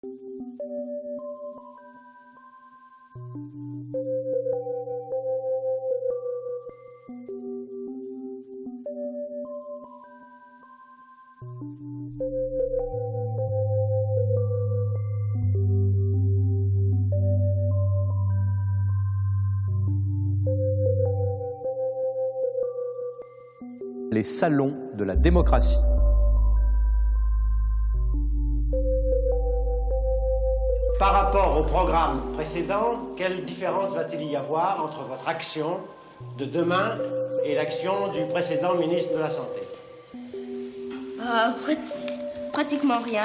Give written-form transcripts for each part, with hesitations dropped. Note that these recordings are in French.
Les salons de la démocratie. Par rapport au programme précédent, quelle différence va-t-il y avoir entre votre action de demain et l'action du précédent ministre de la Santé? Pratiquement rien.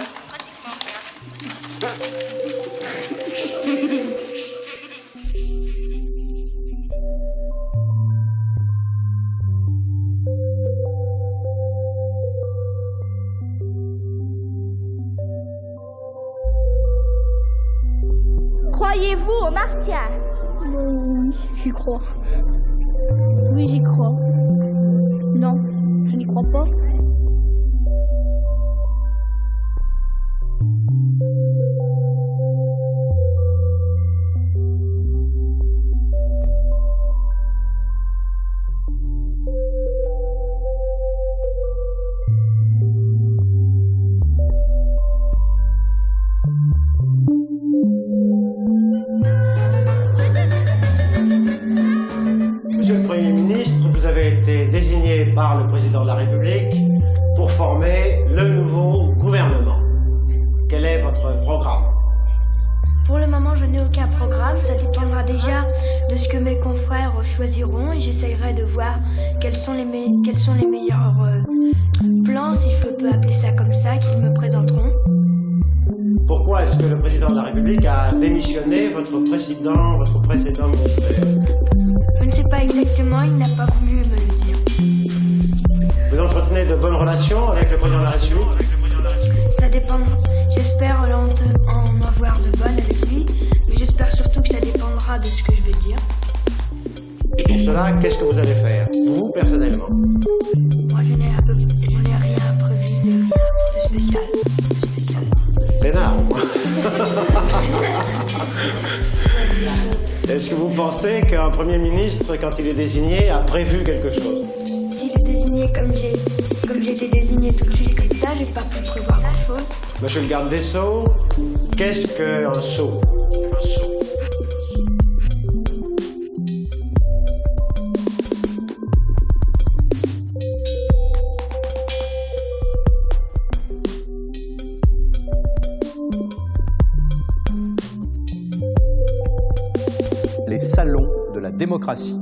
Croyez-vous aux martiens? Oui, j'y crois. Oui, j'y crois. Non, je n'y crois pas. Monsieur le Premier ministre, vous avez été désigné par le Président de la République pour former le nouveau gouvernement. Quel est votre programme? Pour le moment, je n'ai aucun programme. Ça dépendra déjà de ce que mes confrères choisiront et j'essayerai de voir quels sont les meilleurs plans, si je peux appeler ça comme ça, qu'ils me présenteront. Pourquoi est-ce que le Président de la République a démissionné votre précédent ministère? Je ne sais pas exactement, il n'a pas voulu me le dire. Vous entretenez de bonnes relations avec le Président de la République? Ça dépendra. J'espère en avoir de bonnes avec lui, mais j'espère surtout que ça dépendra de ce que je vais dire. Et pour cela, qu'est-ce que vous allez faire, vous, personnellement? Moi, je n'ai rien prévu, rien de spécial. Peinard, au moins. Est-ce que vous pensez qu'un Premier ministre, quand il est désigné, a prévu quelque chose? S'il est désigné comme j'ai été désigné tout de suite comme ça, j'ai pas pu prévoir grand-chose. Monsieur le garde des Sceaux, qu'est-ce qu'un sceau? Les salons de la démocratie.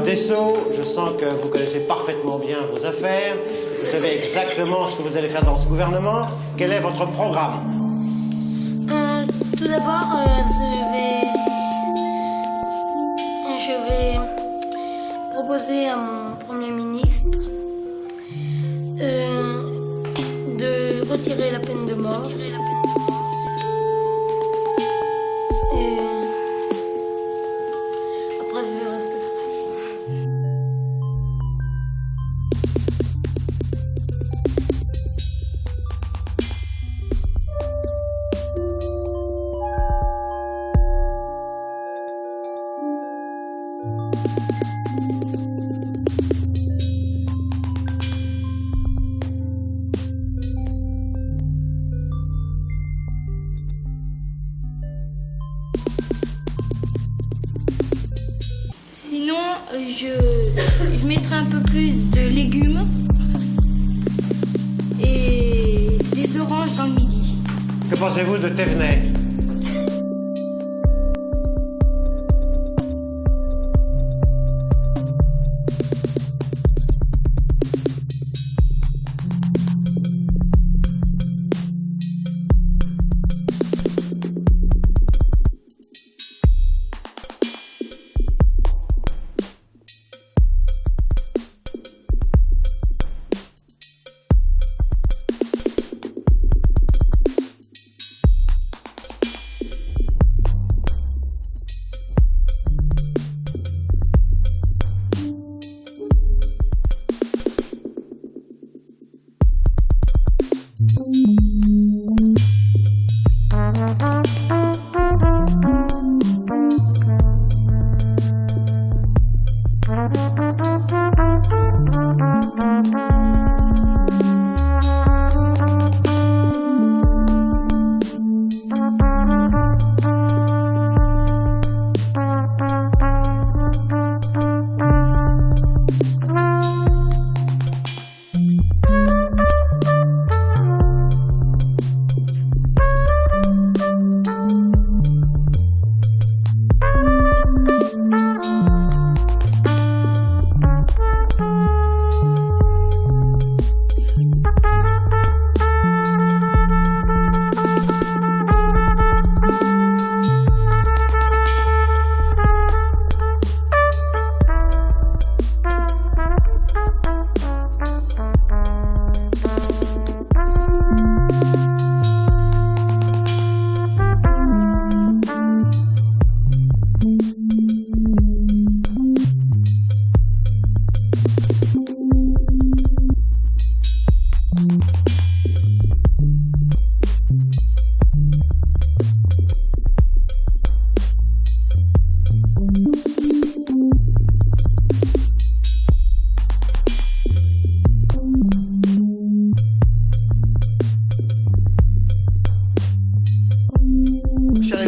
des Sceaux, je sens que vous connaissez parfaitement bien vos affaires. Vous savez exactement ce que vous allez faire dans ce gouvernement. Quel est votre programme? Tout d'abord, je vais proposer à mon Premier ministre de retirer la peine de mort. Et après, je verrai ce que ça fait. Sinon, je mettrai un peu plus de légumes et des oranges dans le midi. Que pensez-vous de Thévenet?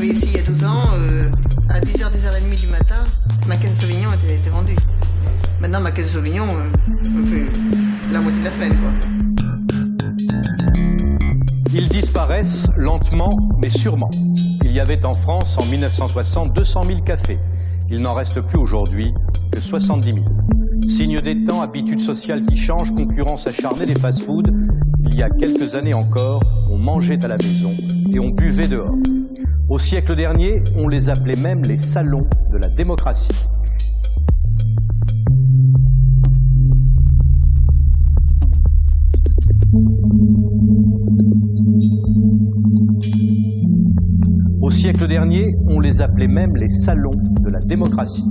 Ici il y a 12 ans, à 10h, 10h30 du matin, ma caisse de Sauvignon était vendue. Maintenant, ma caisse de Sauvignon, on fait la moitié de la semaine, quoi. Ils disparaissent lentement mais sûrement. Il y avait en France en 1960 200 000 cafés. Il n'en reste plus aujourd'hui que 70 000. Signe des temps, habitudes sociales qui changent, concurrence acharnée des fast-foods. Il y a quelques années encore, on mangeait à la maison et on buvait dehors. Au siècle dernier, on les appelait même les salons de la démocratie. Au siècle dernier, on les appelait même les salons de la démocratie.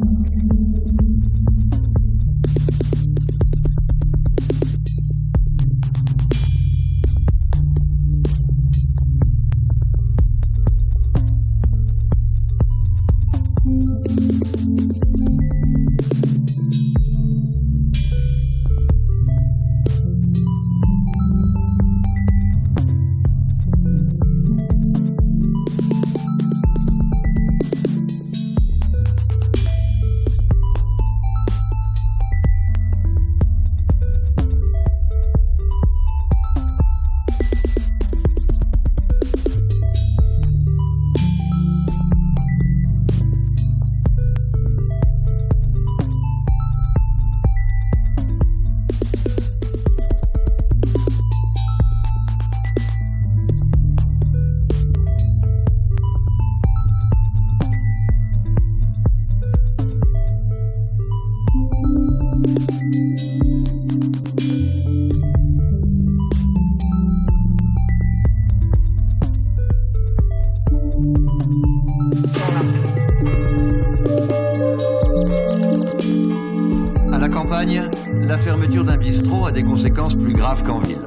À la campagne, la fermeture d'un bistrot a des conséquences plus graves qu'en ville.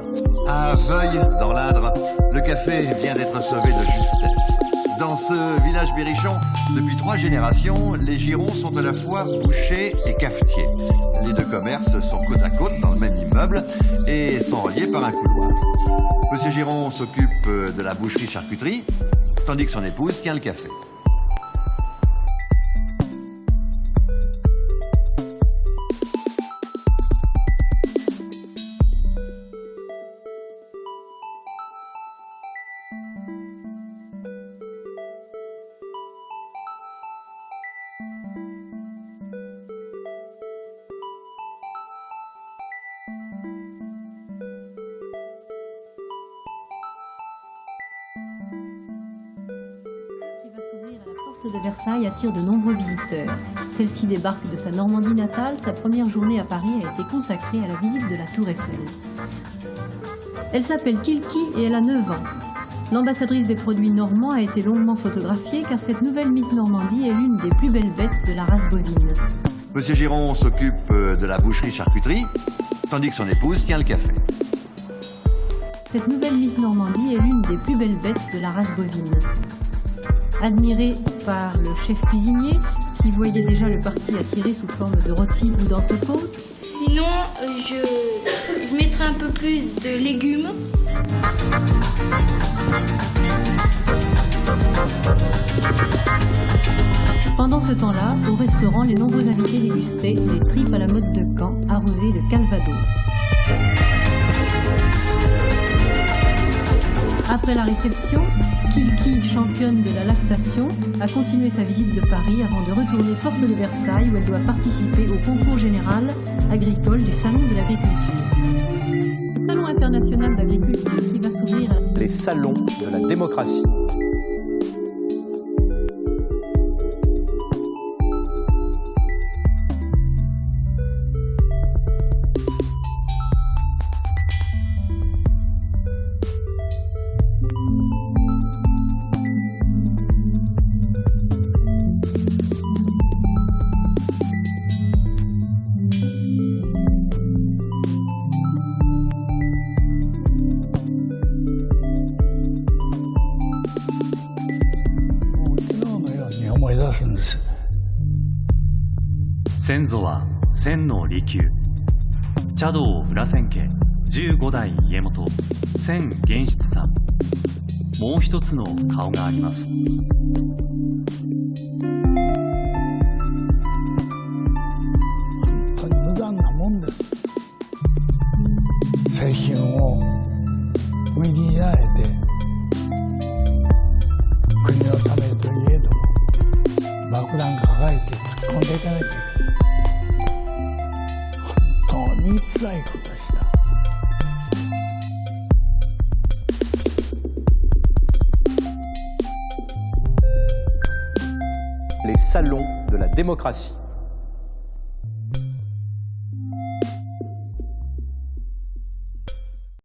À Veuille, dans l'Indre, le café vient d'être sauvé de justesse. Dans ce village berrichon, depuis 3 générations, les Girons sont à la fois bouchers et cafetiers. Les 2 commerces sont côte à côte dans le même immeuble et sont reliés par un couloir. Monsieur Giron s'occupe de la boucherie-charcuterie, tandis que son épouse tient le café. De Versailles attire de nombreux visiteurs. Celle-ci débarque de sa Normandie natale. Sa première journée à Paris a été consacrée à la visite de la Tour Eiffel. Elle s'appelle Kilki et elle a 9 ans. L'ambassadrice des produits normands a été longuement photographiée car cette nouvelle Miss Normandie est l'une des plus belles bêtes de la race bovine. Monsieur Giron s'occupe de la boucherie-charcuterie, tandis que son épouse tient le café. Cette nouvelle Miss Normandie est l'une des plus belles bêtes de la race bovine. Admirée par le chef cuisinier, qui voyait déjà le parti attiré sous forme de rôti ou d'entrecôte. Sinon, je mettrai un peu plus de légumes. Pendant ce temps-là, au restaurant, les nombreux invités dégustaient les tripes à la mode de Caen, arrosées de Calvados. Après la réception, Kilki, championne de la lactation, a continué sa visite de Paris avant de retourner porte de Versailles où elle doit participer au concours général agricole du Salon de l'agriculture. Le Salon international d'agriculture qui va s'ouvrir à... Les salons de la démocratie.んです。先祖は千の利休、茶道裏千家15代家元千玄室さん。もう一つの顔があります。本当に無残なもんです。製品を売りにやられて国のためといえども爆弾抱えて突っ込んでいかなきゃいけない。本当につらいことでした。Les salons de la démocratie.